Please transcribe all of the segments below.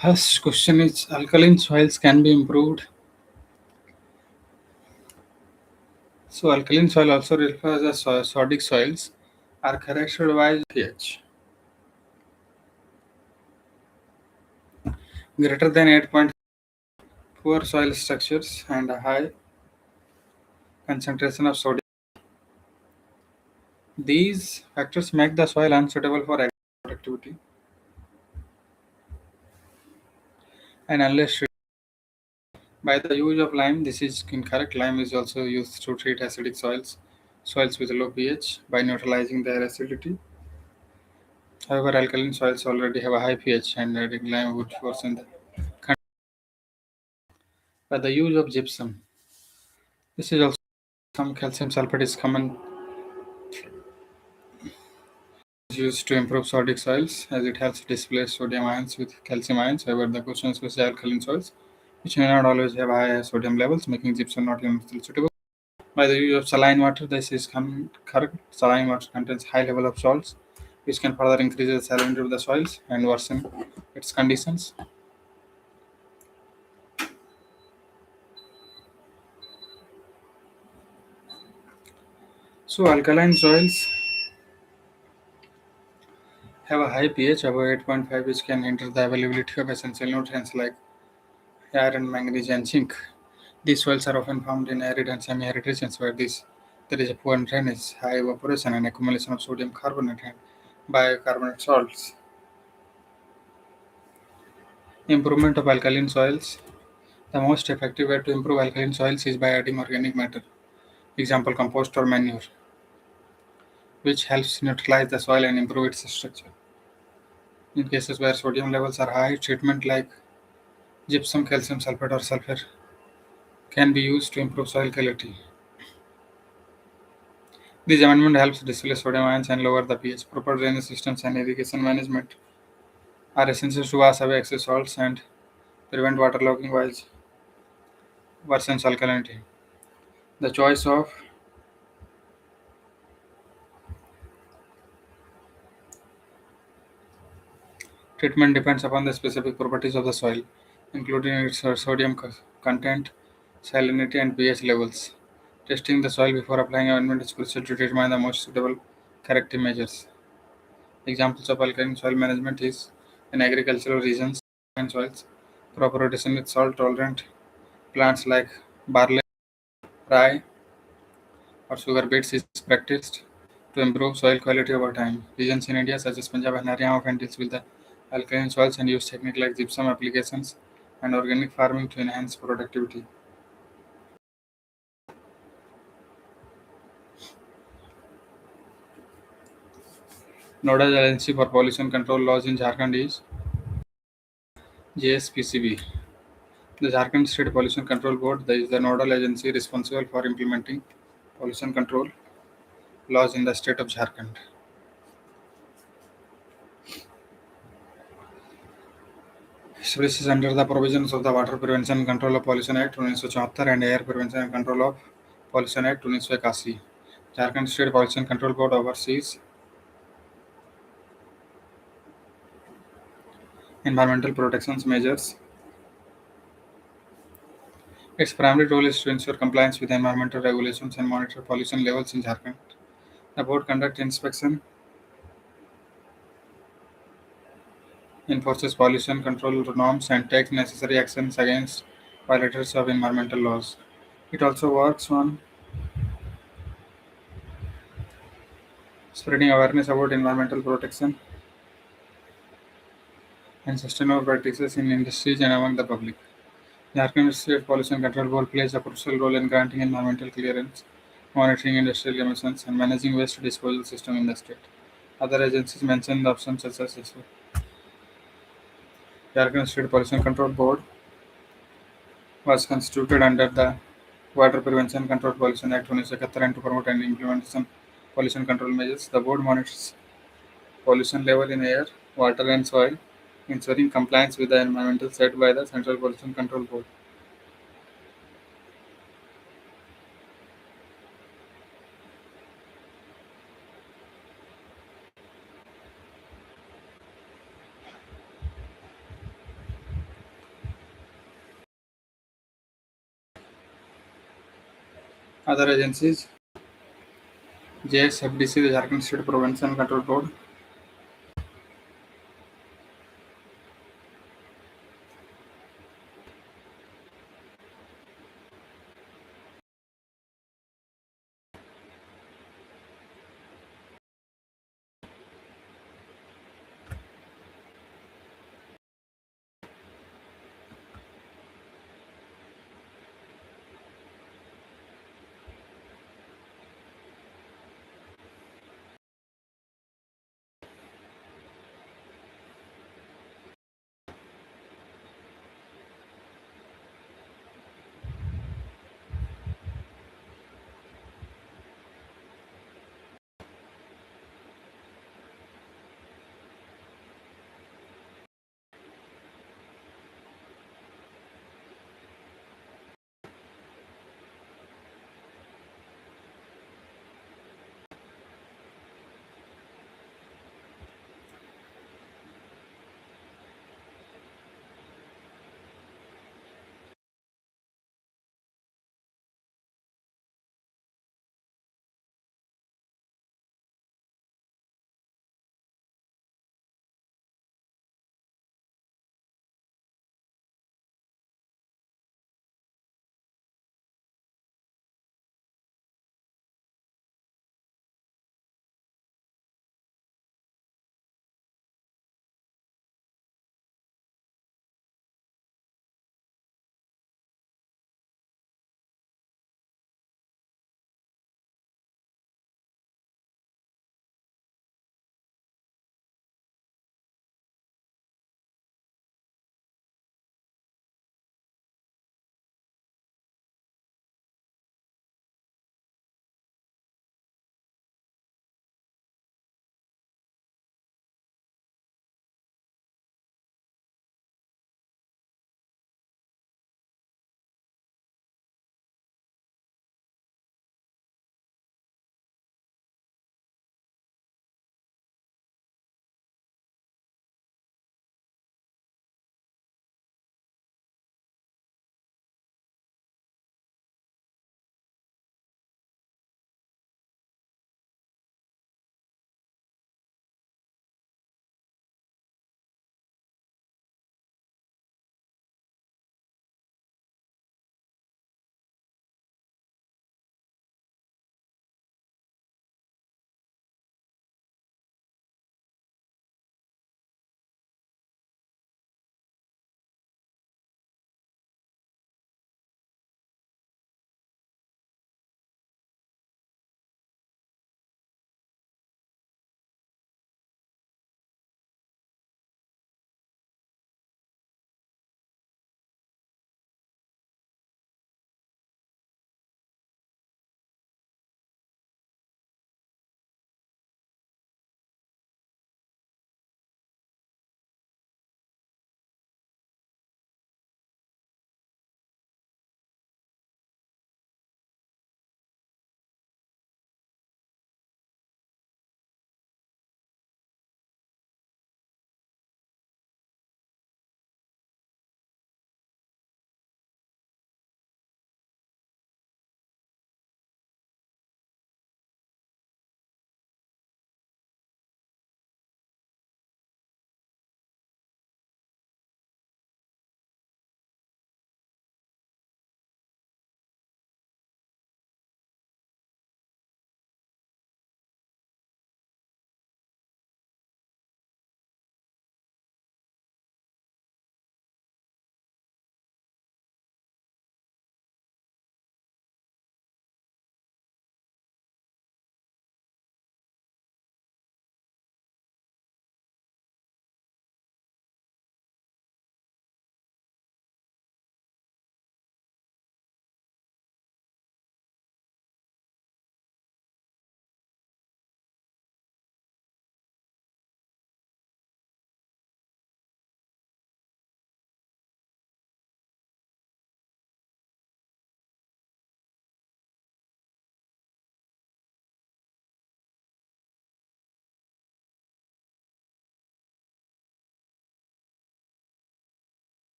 First question is alkaline soils can be improved. So alkaline soil also refers as sodic soils are characterized by pH greater than 8. Poor soil structures and a high concentration of sodium. These factors make the soil unsuitable for agricultural activity and unless treated by the use of lime. This is incorrect. Lime is also used to treat acidic soils with low pH by neutralizing their acidity. However, alkaline soils already have a high pH and adding lime would worsen the by the use of gypsum. This is also some calcium sulfate is common is used to improve sodic soils as it helps displace sodium ions with calcium ions. However, the question specifies alkaline soils, which may not always have high sodium levels, making gypsum not universally suitable. By the use of saline water, this is correct. Saline water contains high level of salts, which can further increase the salinity of the soils and worsen its conditions. So, alkaline soils have a high pH above 8.5, which can hinder the availability of essential nutrients like iron, manganese, and zinc. These soils are often found in arid and semi-arid regions where there is a poor drainage, high evaporation, and accumulation of sodium carbonate and bicarbonate salts. Improvement of alkaline soils. The most effective way to improve alkaline soils is by adding organic matter, example compost or manure, which helps neutralize the soil and improve its structure. In cases where sodium levels are high, treatment like gypsum, calcium sulfate, or sulfur can be used to improve soil quality. This amendment helps displace sodium ions and lower the pH. Proper drainage systems and irrigation management are essential to wash away excess salts and prevent waterlogging while worsens alkalinity. The choice of treatment depends upon the specific properties of the soil, including its sodium content, salinity, and pH levels. Testing the soil before applying amendment is crucial to determine the most suitable corrective measures. Examples of alkaline soil management is in agricultural regions and soils. Proper rotation with salt-tolerant plants like barley, rye, or sugar beets is practiced to improve soil quality over time. Regions in India such as Punjab and Haryana often deals with the alkaline soils and use techniques like gypsum applications and organic farming to enhance productivity. Nodal agency for pollution control laws in Jharkhand is JSPCB. The Jharkhand State Pollution Control Board is the nodal agency responsible for implementing pollution control laws in the state of Jharkhand. This is under the provisions of the Water Prevention and Control of Pollution Act 1974 and Air Prevention and Control of Pollution Act 1981. Jharkhand State Pollution Control Board oversees environmental protection measures. Its primary role is to ensure compliance with environmental regulations and monitor pollution levels in Jharkhand. The board conducts inspection, enforces pollution control norms, and takes necessary actions against violators of environmental laws. It also works on spreading awareness about environmental protection and sustainable practices in industries and among the public. Jharkhand State Pollution Control Board plays a crucial role in granting environmental clearance, monitoring industrial emissions, and managing waste disposal system in the state. Other agencies mentioned the options such as this. Jharkhand State Pollution Control Board was constituted under the Water Prevention and Control Pollution Act 1971 and to promote and implement some pollution control measures. The board monitors pollution level in air, water, and soil, ensuring compliance with the environmental set by the Central Pollution Control Board. Other agencies: JSFDC, the Jharkhand State Prevention and Control Board;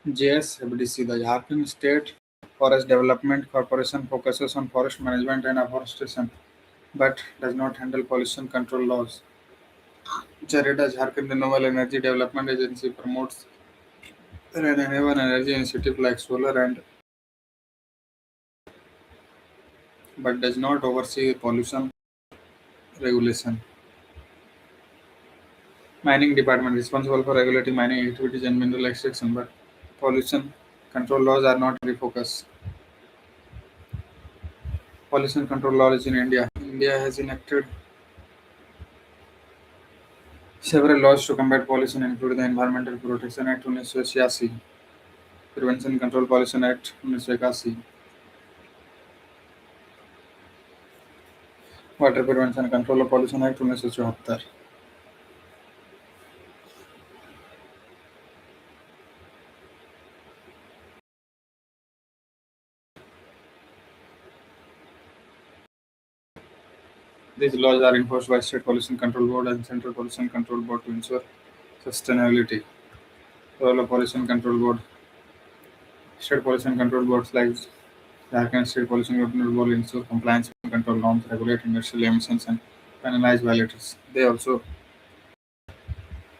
JSFDC, the Jharkhand State Forest Development Corporation, focuses on forest management and afforestation, but does not handle pollution control laws. Jareda Jharkhand Renewable Energy Development Agency promotes renewable energy initiatives like solar and but does not oversee pollution regulation. Mining Department responsible for regulating mining activities and mineral extraction, but pollution control laws are not very focused. Pollution control laws in India. India has enacted several laws to combat pollution, including the Environmental Protection Act 1986, Prevention Control Pollution Act 1981, Water Prevention and Control of Pollution Act 1974. These laws are enforced by State Pollution Control Board and Central Pollution Control Board to ensure sustainability. Role of Pollution Control Board. State Pollution Control Boards like Jharkhand State Pollution Control Board ensure compliance with control norms, regulate industrial emissions, and penalize violators. They also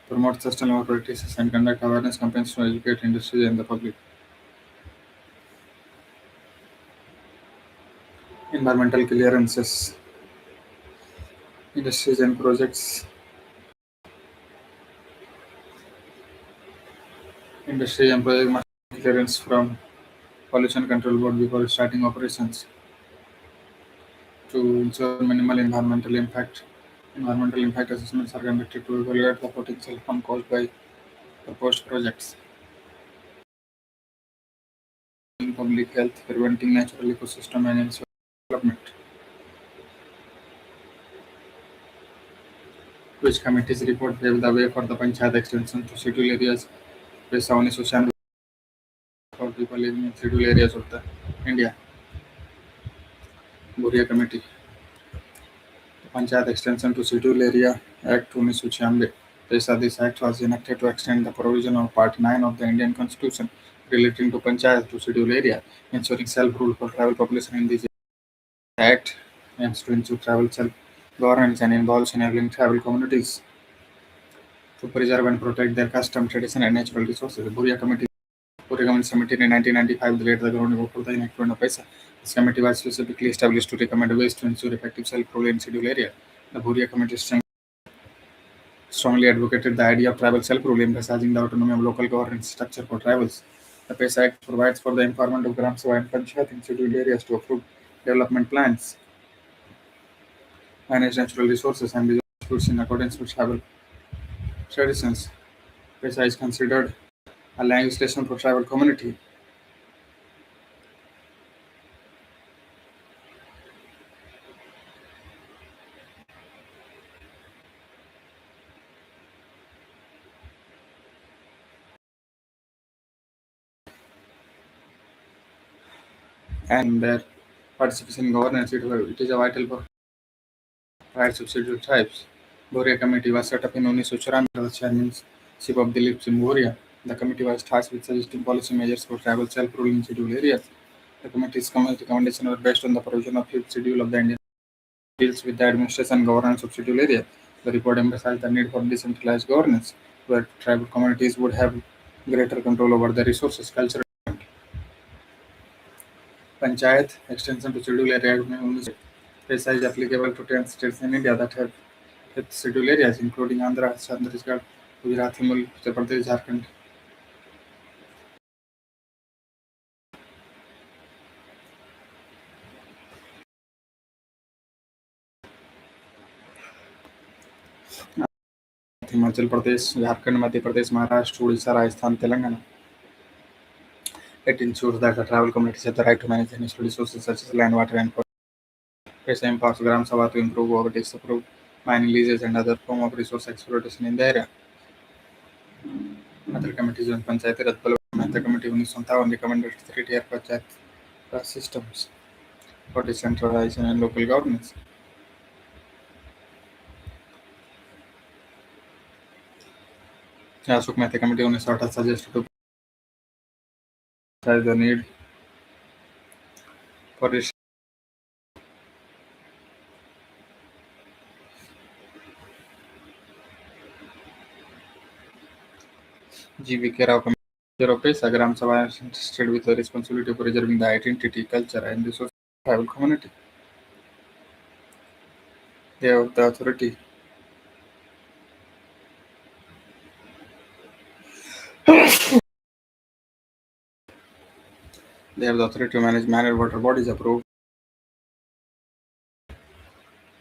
promote sustainable practices and conduct awareness campaigns to educate industry and the public. Environmental clearances. Industries and projects. Industry and project must get clearance from Pollution Control Board before starting operations to ensure minimal environmental impact. Environmental impact assessments are conducted to evaluate the potential harm caused by proposed projects. In public health, preventing natural ecosystem and ensuring development. Which committees report paved the way for the Panchayat extension to schedule areas based on social for people living in schedule areas of the India. Buria Committee. Panchayat Extension to Schedule Area Act 1996. This act was enacted to extend the provision of Part 9 of the Indian Constitution relating to Panchayat to schedule area, ensuring self-rule for tribal population in this act aims to ensure tribal self-governance and involves enabling tribal communities to preserve and protect their custom, tradition, and natural resources. Buria Committee submitted in 1995 laid the groundwork for the enactment of PESA. This committee was specifically established to recommend ways to ensure effective self-rule in schedule area. The Buria Committee strongly advocated the idea of tribal self-rule, emphasizing the autonomy of local governance structure for tribals. The PESA Act provides for the empowerment of Gram Sabha and Panchayat in scheduled areas to approve development plans, manage natural resources, and resolve disputes in accordance with tribal traditions. PESA is considered a legislation for tribal community, and their participation in governance it is a vital for rights of scheduled tribes. Boria Committee was set up in 1994 under the chairmanship of Dilip Singh Boria. The committee was tasked with suggesting policy measures for tribal self-rule in scheduled areas. The committee's recommendations were based on the provision of fifth schedule of the Indian deals with the administration and governance of scheduled areas. The report emphasized the need for decentralized governance, where tribal communities would have greater control over their resources, culture, and panchayat extension to scheduled area. PESA is applicable to 10 states in India that have fifth scheduled areas, including Andhra, Chandragarh, Gujarat, Himachal Pradesh, Jharkhand. Himachal Pradesh, Jharkhand, Madhya Pradesh, Maharashtra, Odisha, Rajasthan, Telangana. It ensures that the tribal communities have the right to manage natural resources such as land, water, and forest. PESA empowers Gram Sabha to improve or disapprove mining leases and other form of resource exploitation in the area. Other committees on Panchayati Raj Mehta Committee 1957 recommended three-tier Panchayat Raj systems for decentralization and local governance. Ashok Mehta Committee 1968 suggested to emphasize the need for this GVK Rao Committee of Sagram Sabha is entrusted with the responsibility of preserving the identity, culture, and the social tribal community. They have the authority. They have the authority to manage manner water bodies, approve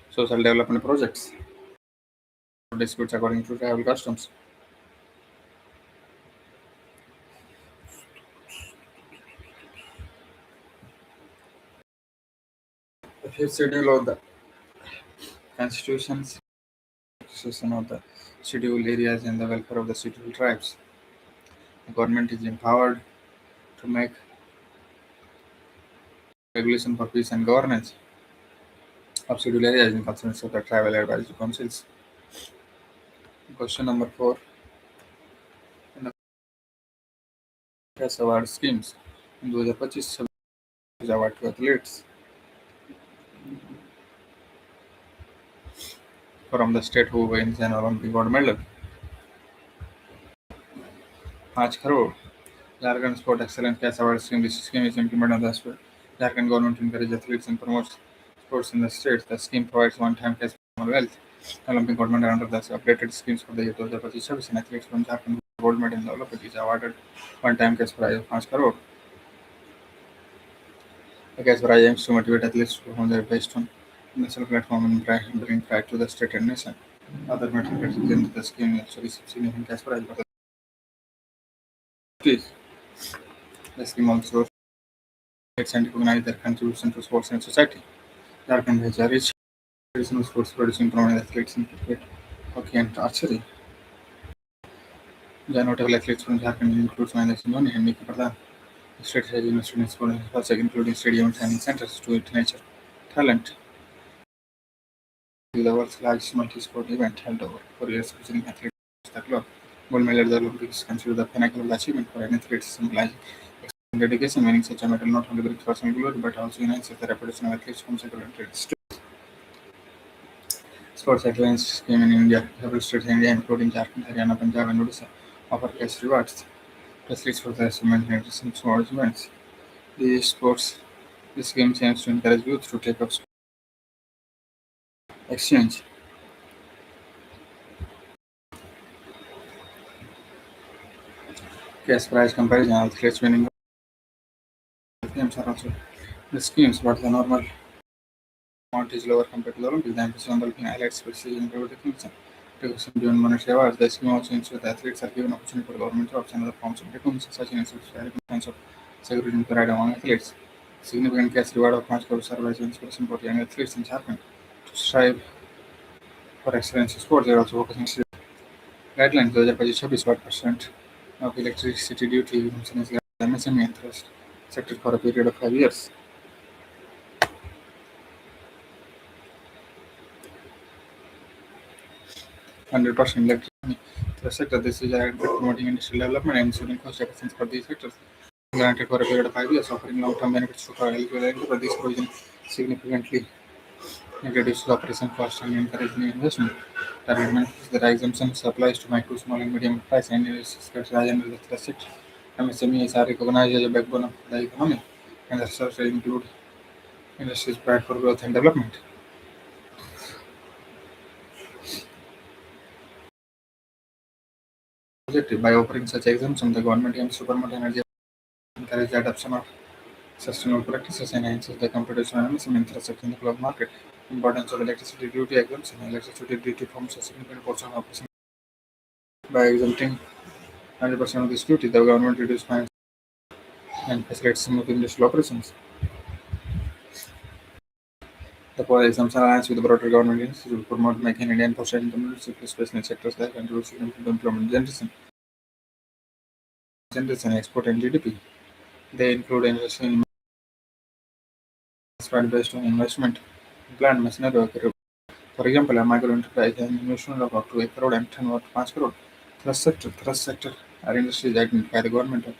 social development projects, disputes according to tribal customs. The fifth schedule of the Constitution's section of the scheduled areas and the welfare of the scheduled tribes. The government is empowered to make regulation for peace and governance of scheduled areas in concerns of the tribal advisory councils. Question number 4. In the cash award schemes, in 2025 award to athletes from the state who wins an Olympic gold medal. 5 crore. Jharkhand Sport Excellence Cash Award Scheme. This scheme is implemented on the Jharkhand government to encourage athletes and promote sports in the state. The scheme provides one-time cash for wealth. Olympic gold medal under the updated schemes for the year 2025 and athletes from Jharkhand gold medal in the Olympic is awarded one-time cash prize of 5 crore. The cash prize aims to motivate athletes to perform their best on the national platform and bring pride to the state and nation. Other metrics within the scheme also receive significant cash prize for the athletes. The scheme also reflects and recognize their contribution to sports and society. Jharkhand has a rich traditional sports producing prominent athletes in cricket, hockey, and archery. The notable athletes from Jharkhand include Mahendra Singh Dhoni and Nikki Pradhan. The state has invested in sport infrastructure, including stadiums and training centers, to nurture talent. The world's largest multi-sport event held over 4 years featuring athletes across the globe. Gold medal at the Olympics is considered the pinnacle of achievement for an athlete, symbolizing dedication, meaning such a medal not only brings personal glory but also enhances the reputation of athletes from several countries. Sports excellence scheme in India. Several states in India, including Jharkhand, Haryana, Punjab, and Odisha, offer cash rewards to athletes for their achievements in recent sports events. This scheme aims to encourage youth to take up exchange. Cash prize comparison. Athletes winning games are also the schemes, but the normal amount is lower compared to the Olympics. The emphasis on developing highlights precision and recognition. Recognition beyond monetary awards. The scheme also ensures that athletes are given opportunity for government jobs and other forms of recognition, such as sense of security and pride among athletes. Significant cash reward of 5 crore serve as inspiration for young athletes in Jharkhand to strive for excellence in sports. They are also focusing on guidelines. 2025 what% of electricity duty exemption is granted to the MSME and thrust sector for a period of 5 years. 100% electricity the sector. This is aimed at promoting industrial development and ensuring cost efficiency for these sectors. Granted for a period of 5 years, offering long-term benefits to eligible enterprise. This provision significantly reduces operation costs and encourages new investment. The agreement is that exemption applies to micro, small, and medium enterprise and sectors rather than the thrust sector. MSMEs are recognized as a backbone of the economy, and the sectors include industries prepared for growth and development. Objective by offering such exemptions, the government aims to promote energy, encourage the adoption of sustainable practices, and enhances the competition and MSME infrastructure in the global market. Importance of electricity duty exemption. Electricity duty forms a significant portion of operation. By exempting 100% of this duty, the government reduces finance and facilitates smooth industrial operations. The core exemption aligns with the broader government initiative to promote making India and fostering entrepreneurship, especially in sectors that contribute significant to employment generation, export, and GDP. They include investing in spread based on investment in plant machinery. For example, a micro enterprise has an investment of up to 1 crore and turnover of 5 crore. Thrust sector are industries identified by the government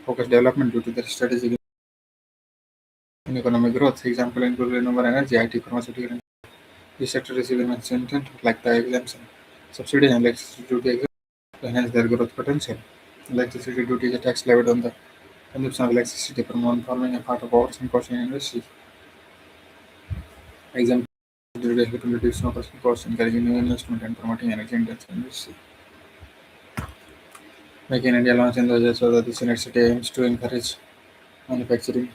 focused development due to their strategic in economic growth. Example include renewable energy, IT, pharmaceutical, and this sector receive immense intent like the exemption. Subsidies and electricity duty exemption to enhance their growth potential. Electricity duty is a tax levied on the consumption of electricity from one forming a part of operation cost in industry. Exemption duty help in reducing operation costs, encouraging new investment, and promoting energy intensive industry. Make in India launched in the year so that this initiative aims to encourage manufacturing,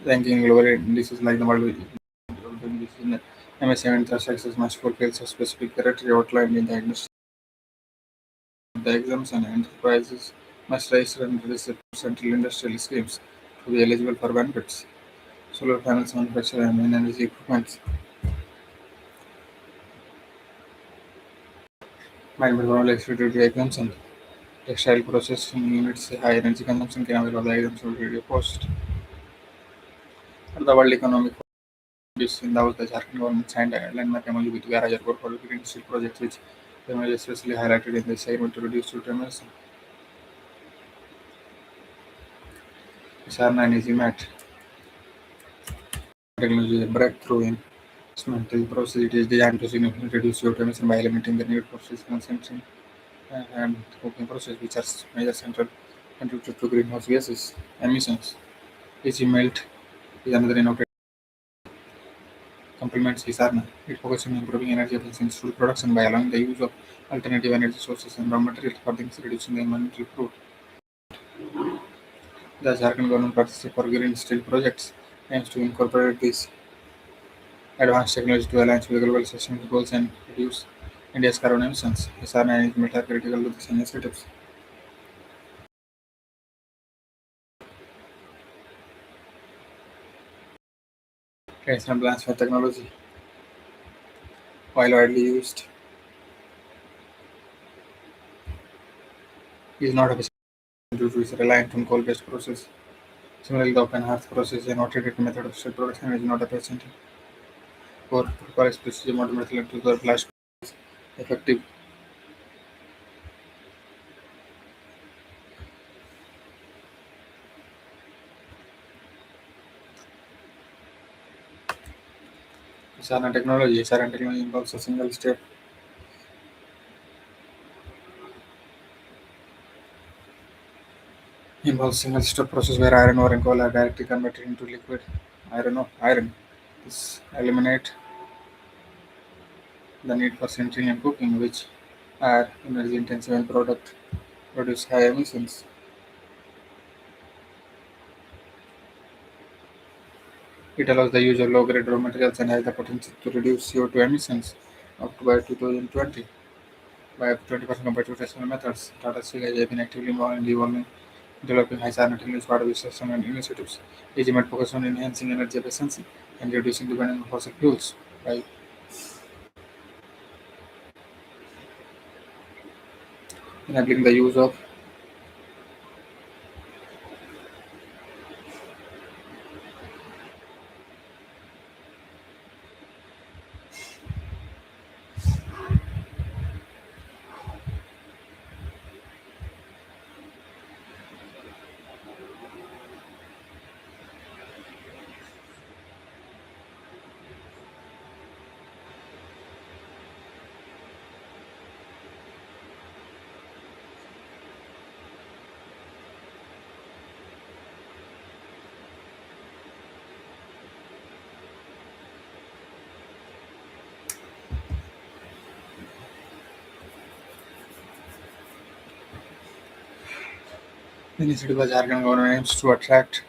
ranking global indices like the World Indices in the MSCI infrastructure must fulfill a specific criteria outlined in the industry. The exemption enterprises must register and register central industrial schemes to be eligible for benefits. Solar panels manufacture and wind energy equipment might be from electricity exemption. Textile processing units high energy consumption can avail of the exemption duty post. The World Economic Forum in the Jharkhand government signed a landmark MoU with 11,000 crore for green steel projects, which the MoU especially highlighted in this segment to reduce fuel emissions. SR9 is EMAT technology is a breakthrough in dismantling process. It is designed to significantly reduce CO2 emission by eliminating the need for physical consumption and cooking process, which are major central contributors to greenhouse gases emissions. Easy melt is another innovative complements Hisarna. It focuses on improving energy efficiency in steel production by allowing the use of alternative energy sources and raw materials, further reducing the environmental footprint. The Jharkhand government partnership for green steel projects aims to incorporate these advanced technology to align with global sustainability goals and reduce India's carbon emissions. Hisarna and its are critical to these initiatives. Traditional plans for technology, while widely used, is not efficient due to its reliance on coal-based process. Similarly, the open hearth process is an outdated method of steel production and is not efficient for explicitly modern metal to the blast effective. SRN technology involves a single step process where iron ore and coal are directly converted into liquid iron. This eliminate the need for sintering and cooking, which are energy intensive and produce high emissions. It allows the use of low grade raw materials and has the potential to reduce CO2 emissions up to by 2020 by up to 20% compared to traditional methods. Tata Steel has been actively involved in developing high technology as part of its sustainable initiatives. AGMET focus on enhancing energy efficiency and reducing dependence on fossil fuels by enabling the use of initiative by Jharkhand government aims to attract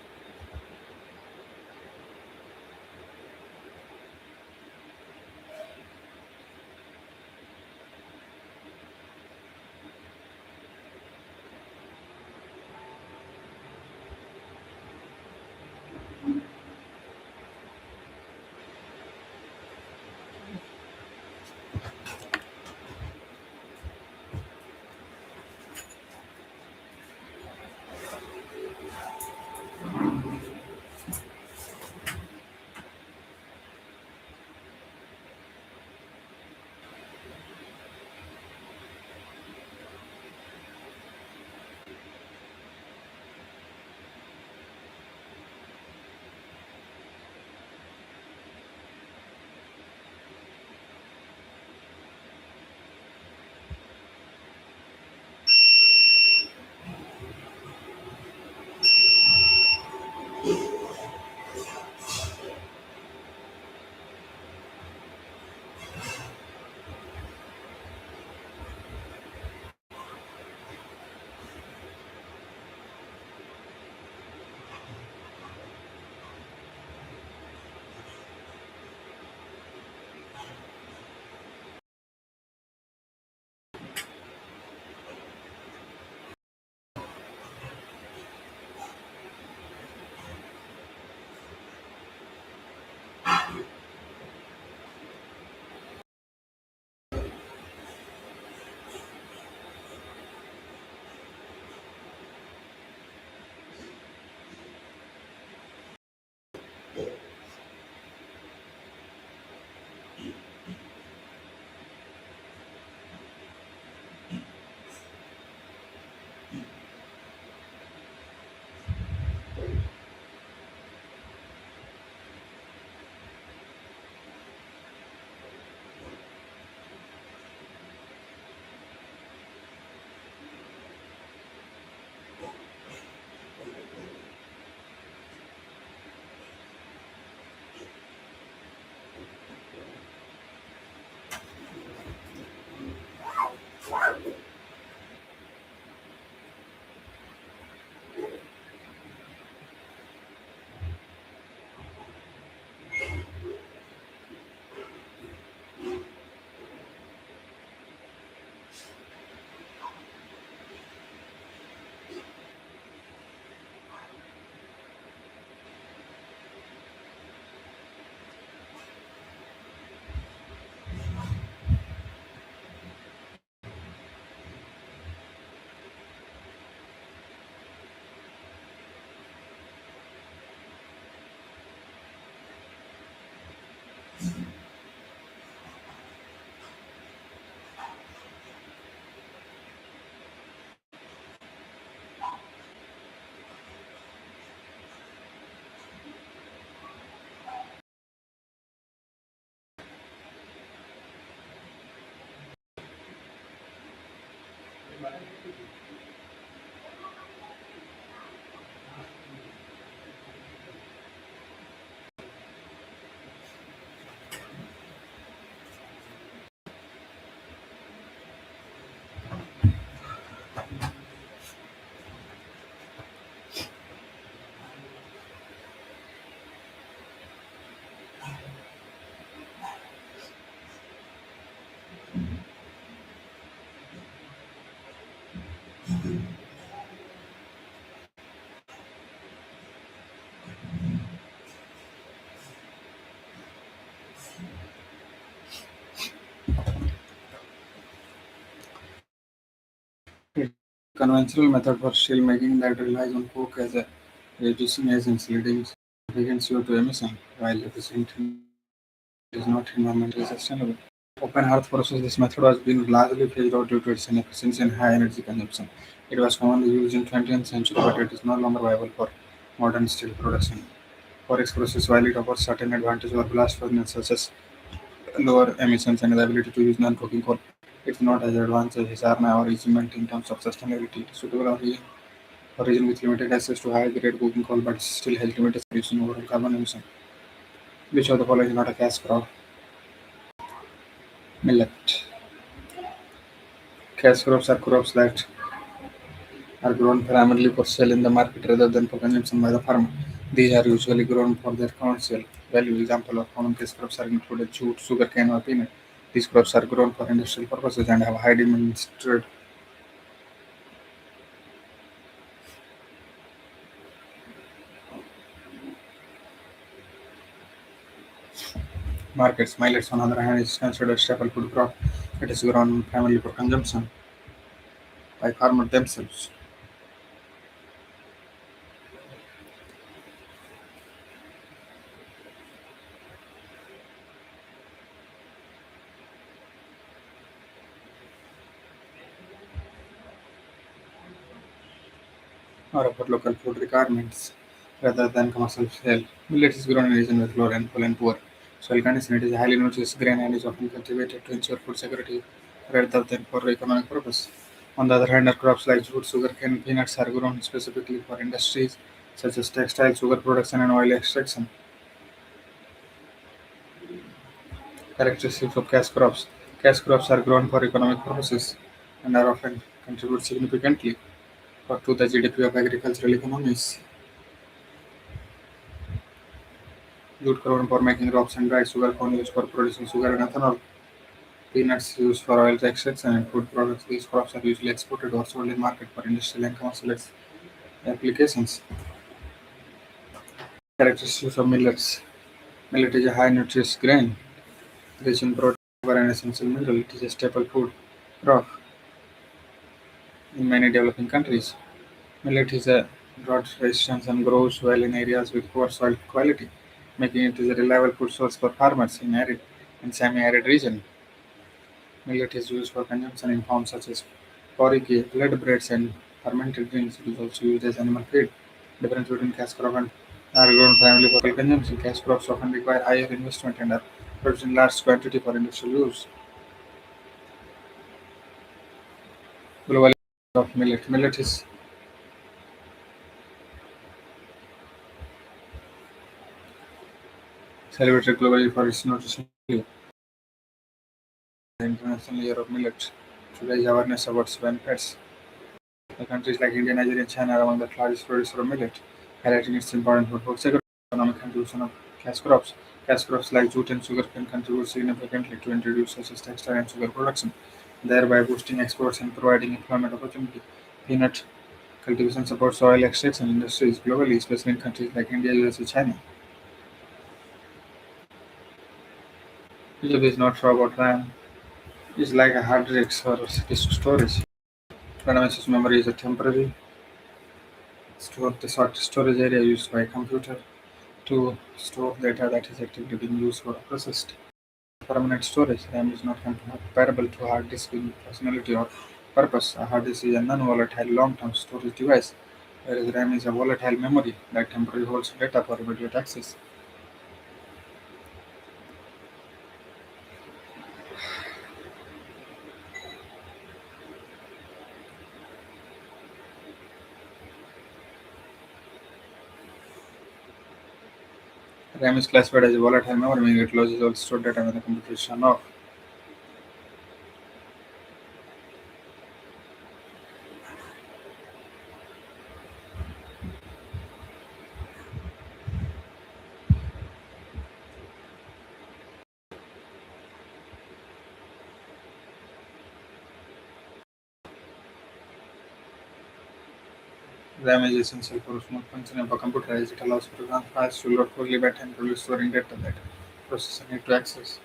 It's a conventional method for steel making that relies on coke as a reducing agent, leading significant CO2 emission, while efficient is not environmentally sustainable. Open hearth process. This method has been largely phased out due to its inefficiency and high energy consumption. It was commonly used in 20th century, but it is no longer viable for modern steel production. Forex process, while it offers certain advantages over blast furnace such as lower emissions and the ability to use non-coking coal, it's not as advanced as Hisarna or Regiment in terms of sustainability. Suitable for region with limited access to high-grade coking coal, but still has limited reducing overall carbon emission. Which of the following is not a cash crop? Millet. Cash crops are crops that are grown primarily for sale in the market rather than for consumption by the farmer. These are usually grown for their commercial value. Example of common cash crops are included jute, sugarcane, or peanut. These crops are grown for industrial purposes and have high demand in trade markets. Millets, on the other hand, is considered a staple food crop. It is grown primarily for consumption by farmers themselves. Or for local food requirements rather than commercial sale. Millet is grown in regions with low rainfall and poor soil conditions. It is a highly nutritious grain and is often cultivated to ensure food security rather than for economic purpose. On the other hand, crops like jute, sugarcane, and peanuts are grown specifically for industries such as textile, sugar production, and oil extraction. Characteristics of cash crops. Cash crops are grown for economic purposes and are often contribute significantly to the GDP of agricultural economies. Jute grown for making ropes and dried sugar corn used for producing sugar and ethanol. Peanuts used for oil extraction and food products. These crops are usually exported or sold in market for industrial and commercial applications. Characteristics of millets. Millet is a high nutritious grain, rich in protein, fiber, and essential mineral. It is a staple food crop in many developing countries. Millet is a drought resistant and grows well in areas with poor soil quality, making it a reliable food source for farmers in arid and semi-arid regions. Millet is used for consumption in forms such as porridge, blood breads, and fermented drinks. It is also used as animal feed. Difference between cash crop and are grown primarily for local consumption. Cash crops often require higher investment and are produced in large quantity for industrial use. Global of millet. Millet is celebrated globally for its nutrition value. The International Year of Millet to raise awareness about its benefits. The countries like India, Nigeria, and China are among the largest producers of millet, highlighting its importance for food security and economic contribution of cash crops. Cash crops like jute and sugarcane contribute significantly to introduce such as textile and sugar production, thereby boosting exports and providing employment opportunity. Peanut cultivation supports oil extraction industries globally, especially in countries like India, US, and China. Egypt is not sure about RAM. It's like a hard disk or disk storage. Randomized memory is a temporary storage area used by a computer to store data that is actively being used or processed. Permanent storage RAM is not comparable to a hard disk in functionality or purpose. A hard disk is a non-volatile long-term storage device, whereas RAM is a volatile memory that temporarily holds data for immediate access. RAM is classified as a volatile memory, meaning it loses all stored data when the computer is turned off. RAM is essential for smooth functioning of a computer as it allows program files to load quickly by temporarily storing data that processor need to access.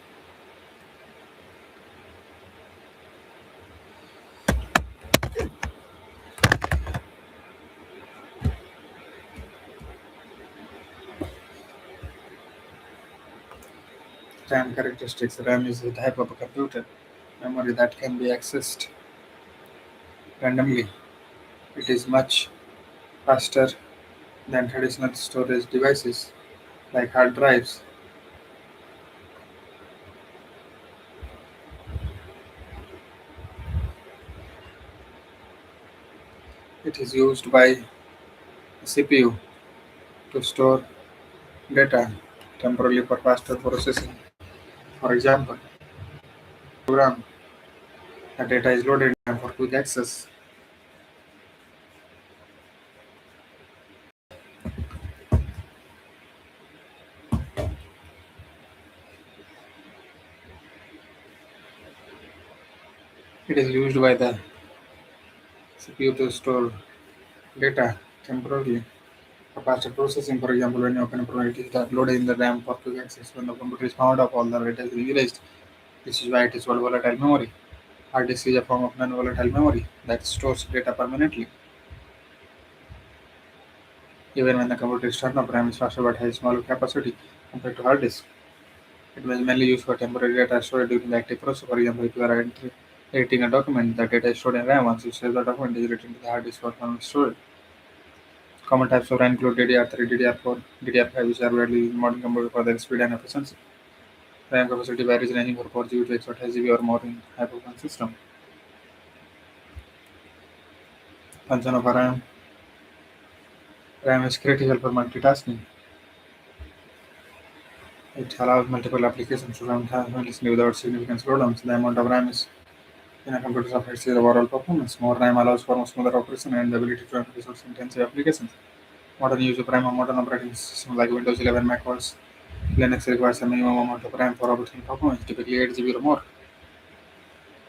RAM characteristics. RAM is a type of a computer memory that can be accessed randomly. It is much faster than traditional storage devices like hard drives. It is used by the CPU to store data temporarily for faster processing. For example, program the data is loaded for quick access. It is used by the CPU to store data temporarily for faster processing. For example, when you open a program, it is loaded in the RAM for quick access. When the computer is found up, all the data is erased. This is why it is called volatile memory. Hard disk is a form of non-volatile memory that stores data permanently. Even when the computer is turned off, RAM is faster but has smaller capacity compared to hard disk. It was mainly used for temporary data storage during the active process. For example, if you are editing a document, the data is stored in RAM. Once you save the document, it is written to the hard disk for permanent storage. Common types of RAM include DDR3, DDR4, DDR5, which are widely used in modern computers for their speed and efficiency. RAM capacity varies ranging from 4 GB to exabyte GB or more in high-performance system. Function of a RAM. RAM is critical for multitasking. It allows multiple applications to run simultaneously without significant slowdowns. The amount of RAM is in a computer affects the overall performance. More RAM allows for smoother operation and the ability to run resource-intensive applications. Modern use of RAM on modern operating systems like Windows 11, Mac OS, Linux requires a minimum amount of RAM for operating performance, typically 8 GB or more.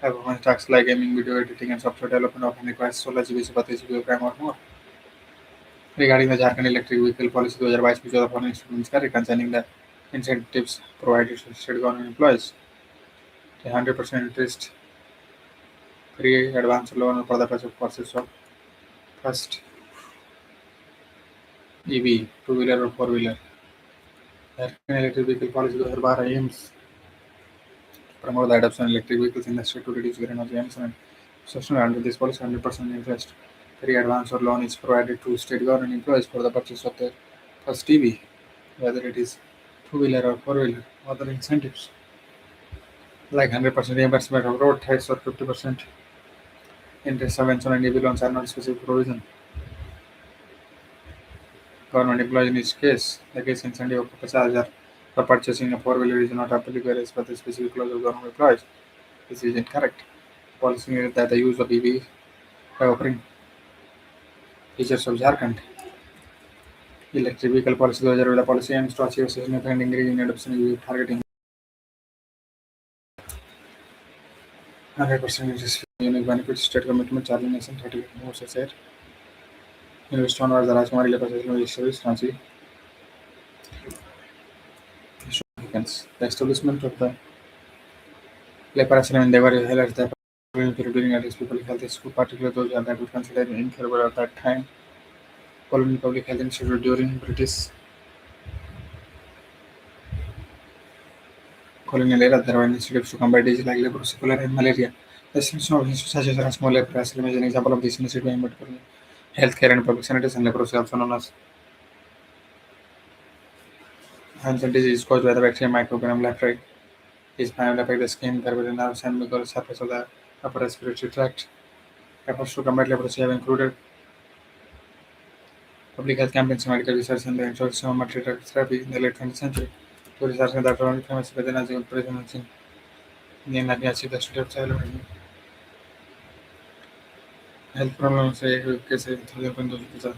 High-performance tasks like gaming, video editing, and software development often require 16 GB or 30 GB of RAM or more. Regarding the Jharkhand electric vehicle policy 2022 में जो the following statements carry concerning the incentives provided to state government employees. 100% interest free advance loan for the purchase of first EV, two-wheeler or four-wheeler. American electric vehicle policy 2012 aims to promote the adoption of electric vehicles in the state to reduce greenhouse emissions and social. Under this policy, 100% interest free advance or loan is provided to state government employees for the purchase of their first EV, whether it is two-wheeler or four-wheeler. Other incentives like 100% reimbursement of road tax or 50% interest subvention and EV loans are not specific provision. Government employees in each case, the case incentive of 50,000 for purchasing a four-wheeler is not applicable as per the specific clause of government employees. This is incorrect. Policy needed that the use of EV by offering features of Jharkhand. Electric vehicle policy 2012 the policy aims to achieve a significant increase in adoption of EV targeting 100% interest unique benefits state commitment charging nation 30 more said. Invest on was the Rajkumari Lepas service Ranchi. The establishment of the leper endeavor highlights the during at least public health school, particularly those that were considered incurable at that time. Colonial Public Health Institute during British colonial era, there were initiatives to combat diseases like leprosy, cholera, and malaria. The extension of institutes such as small leper is an example of this initiative aimed at healthcare and public sanitation. Leprosy, also known as Hansen disease, caused by the bacterium microbiome leprae, is primarily affect the skin, carpet, nerves, and mucous surface of the upper respiratory tract. Efforts to combat leprosy have included public health campaigns, medical research, and the introduction of multi-drug therapy in the late 20th century. To research that are famous by the Nazi presence in Indian achieved the state of child health problems, cases, health in the